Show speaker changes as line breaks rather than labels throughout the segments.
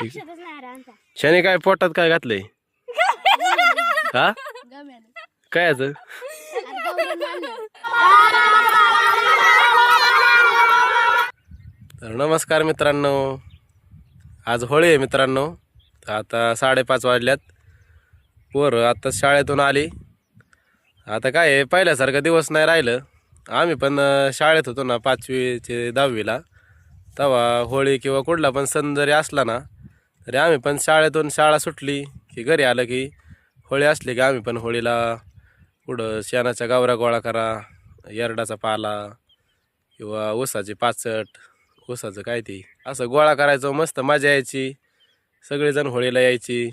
लक्षातच नाही राहता.
शनी काय पोटात काय घातलंय हा काय याचं? तर नमस्कार मित्रांनो, आज होळी आहे मित्रांनो. आता 5:30 वाजल्यात. पोरं आता शाळेतून आली. आता काय आहे, पहिल्यासारखं दिवस नाही राहिलं. आम्ही पण शाळेत होतो ना 5वी ते 10वीला. तेव्हा होळी किंवा कुठला पण सण जरी असला ना तरी आम्ही पण शाळेतून शाळा सुटली की घरी आलं की होळी असली की आम्ही पण होळीला पुढं शेणाच्या गावऱ्या गोळा करा, एरडाचा पाला किंवा ऊसाची पाचट, ऊसाचं काय ती असं गोळा करायचं. मस्त मजा यायची, सगळेजण होळीला यायची.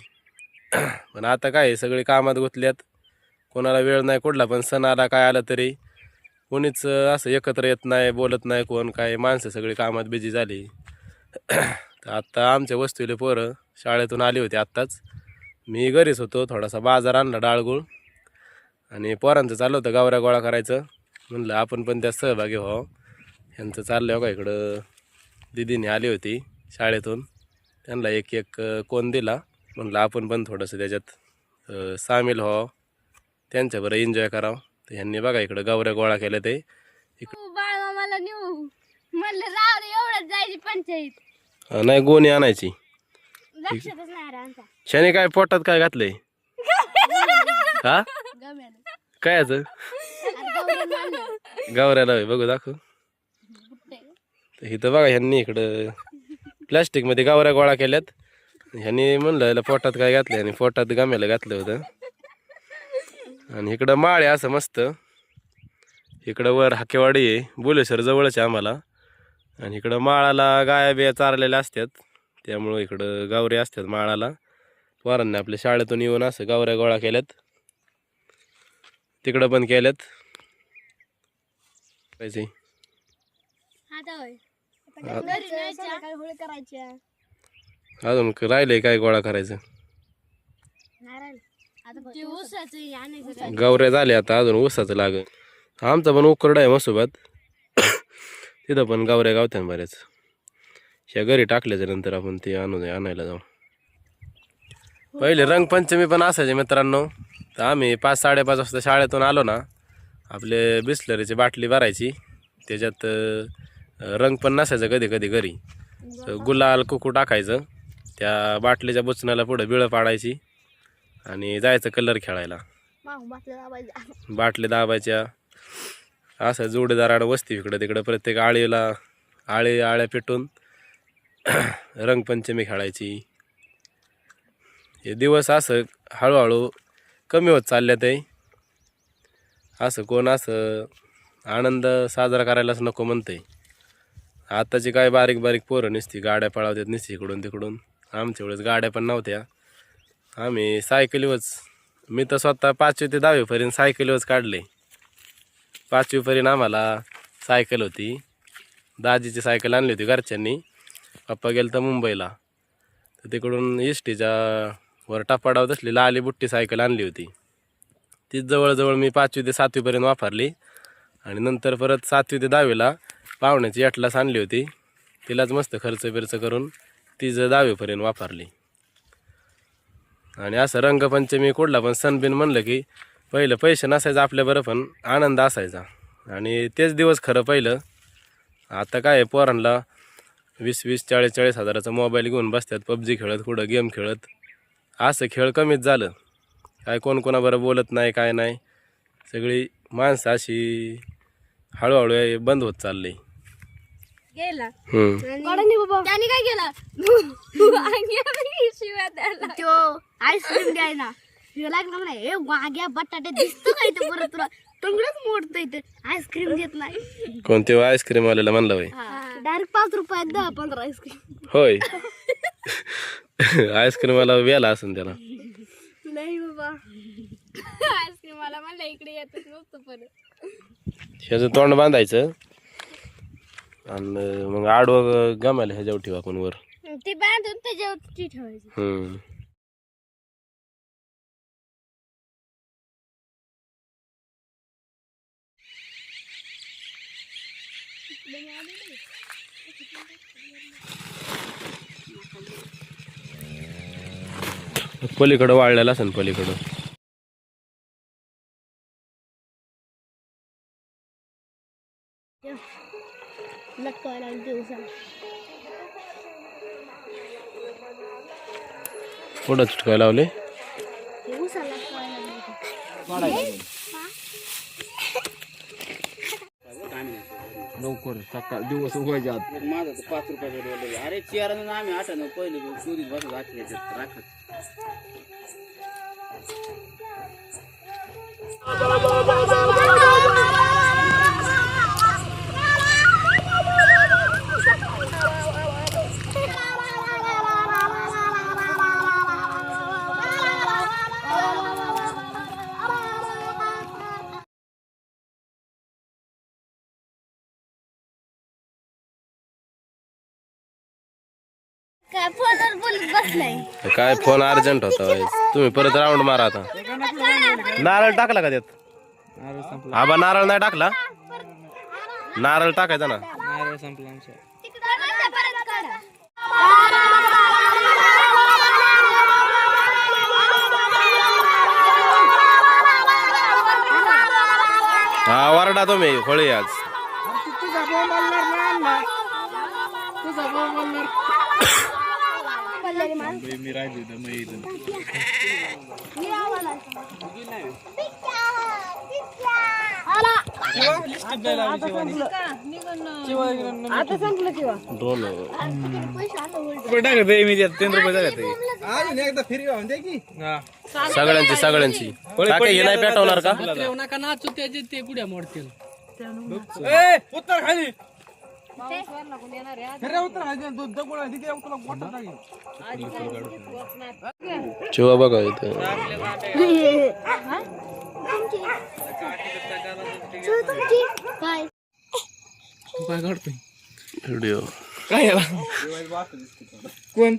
पण आता काय सगळे कामात गुंतल्यात, कोणाला वेळ नाही. कुठला पण सण आला काय आला तरी कोणीच असं एकत्र येत नाही, बोलत नाही कोण काय. माणसं सगळी कामात बिझी झाली. तर आत्ता आमच्या वस्तीले पोरं शाळेतून आली होती आत्ताच. मी घरीच होतो, थोडासा बाजार आणला डाळगुळ आणि पोरांचं चाललं होतं गावऱ्या गोळा करायचं. म्हणलं आपण पण त्यात सहभागी व्हावं. ह्यांचं चाललं हो का, इकडं दिदीने आली होती शाळेतून, त्यांना एक एक कोण दिला. म्हणलं आपण पण थोडंसं त्याच्यात सामील व्हावं, त्यांच्याबरोबर एन्जॉय करावं. तर ह्यांनी बघा इकडं गावऱ्या गोळा केल्या. ते
बाळा मला नेऊ म्हणलं राव रे, एवढंच जायची पंचायत.
नाही गोणी आणायची.
लक्षातच नाही राहता.
शनी काय पोटात काय घातलंय हा काय याचं? गावऱ्याला होय, बघू दाखव. इथं बघा ह्यांनी इकडं प्लॅस्टिक मध्ये गावऱ्या गोळा केल्यात. ह्यांनी म्हणलं पोटात काय घातलंय आणि पोटात गाम्याला घातलं होतं. आणि इकडं माळ आहे असं मस्त. इकडं वर हाकेवाडी आहे, बुलेश्वर जवळच आहे आम्हाला. आणि इकडं माळाला गाया बिया चारलेल्या असतात, त्यामुळं इकडं गावरे असतात माळाला. पोरांनी आपल्या शाळेतून येऊन असं गावऱ्या गोळा केल्यात. तिकडं पण केल्यात. कायचे अजून राहिलंय काय गोळा करायचं? गावऱ्या झाल्या आता, अजून ऊसाचं लागेल. आमचा पण उकरडा आहे मसोबत, तिथं पण गावऱ्या गावत्या बऱ्याच. ह्या घरी टाकल्याच्या नंतर आपण ते आणायला जाऊ. पहिले रंगपंचमी पण असायचे मित्रांनो. तर आम्ही 5-5:30 वाजता शाळेतून आलो ना, आपले बिस्लरीची बाटली भरायची, त्याच्यात रंग पण नसायचं कधी कधी घरी. गुलाल कुकू टाकायचं, त्या बाटलीच्या बुचण्याला पुढं बिळं पाडायची आणि जायचं कलर खेळायला. बाटली दाबायच्या. असं जोडीदारानं वस्ती इकडं तिकडं प्रत्येक आळ्या पेटून रंगपंचमी खेळायची. हे दिवस असं हळूहळू कमी होत चालल्यात आहे. असं कोण असं आनंद साजरा करायलाच नको म्हणतंय. आताची काय बारीक बारीक पोरं नुसती गाड्या पळवतात नुसती इकडून तिकडून. आमच्या वेळेस गाड्या पण नव्हत्या. आम्ही सायकलीवरच, मी तर स्वतः 5वी ते 10वीपर्यंत सायकलीवरच काढले. 5वीपर्यंत आम्हाला सायकल होती. दाजीची सायकल आणली होती घरच्यांनी. पप्पा गेलं तर मुंबईला, तर तिकडून इष्टीच्या वर टपाडावर असली लाली बुट्टी सायकल आणली होती. तीच जवळजवळ मी 5वी ते 7वीपर्यंत वापरली. आणि नंतर परत 7वी ते 10वीला पाहुण्याची एटलास आणली होती. तिलाच मस्त खर्च बिर्च करून तीच 10वीपर्यंत वापरली. आणि असं रंगपंचमी कुठला पण सण बिन म्हणलं की पहिलं पैसे नसायचं आपल्याबरोबर, पण आनंद असायचा. आणि तेच दिवस खरं पहिलं. आता काय पोरांना 20-20, 40-40 हजाराचा मोबाईल घेऊन बसतात, पबजी खेळत, कुठं गेम खेळत. असं खेळ कमीच झालं. काय कोण कोणाबरोबर बोलत नाही, काय नाही. सगळी माणसं अशी हळूहळू बंद होत चालली.
गेला त्याने काय केलं, तो आईस्क्रीम द्यायला लागला म्हणा, हे वाग्या बटाटे दिसतो काय ते परत तुला तंगडच मोडतं इथे, आईस्क्रीम देत नाही.
कोणते आईस्क्रीम आलेला म्हणलं होय?
डायरेक्ट 5 रुपयात 10-15 आईस्क्रीम.
होय आईस्क्रीमला वेला असेल त्याला.
नाही बाबा, आईस्क्रीम मला म्हणलं इकडे येतच नसतं. परत
ह्याचं तोंड बांधायचं आणि मग आडवं गमायला ह्याच्यावर ठेवा आपण वर,
ते बांधून त्याच्यावरती ठेवायचं.
पलीकडं वाळलेलं असेल पलीकडं.
लटकायला दिवसा
कुठं चिटकाय लावले?
दिवसा लटकायला
लवकर सकाळ दिवस उगायच्या आत.
माझं तर 5 रुपयाचं डोले. अरे चेअरनं आम्ही 8 पहिले चोरीत बसत राखत.
काय फोनवर बोलत बसलाय.
काय फोन अर्जंट होता होय. तुम्ही परत राऊंड मारा आता. नारळ टाकला का त्यात? आबा नारळ नाही टाकला? नारळ टाकायचा ना.
नारळ संपला आमचा.
हा वरडा तुम्ही होळी आज.
तुझा भाऊ बोलणार ना. तुझा भाऊ बोलणार. मी राहिली ना मी इथं. आता संपलं किंवा
दोन
टाकत मी त्यात 3 रुपये टाकत अजून एकदा फिरी दे की.
सगळ्यांची काका हे नाही पेटवणार का?
नका नाचू त्याचे ते गुड्या मोडतील.
उत्तर खाली उत्तर खाली
चिवा बघा इथं.
काय
काय काढतोय
व्हिडिओ
काय कोण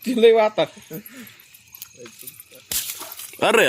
तिला वाता
अरे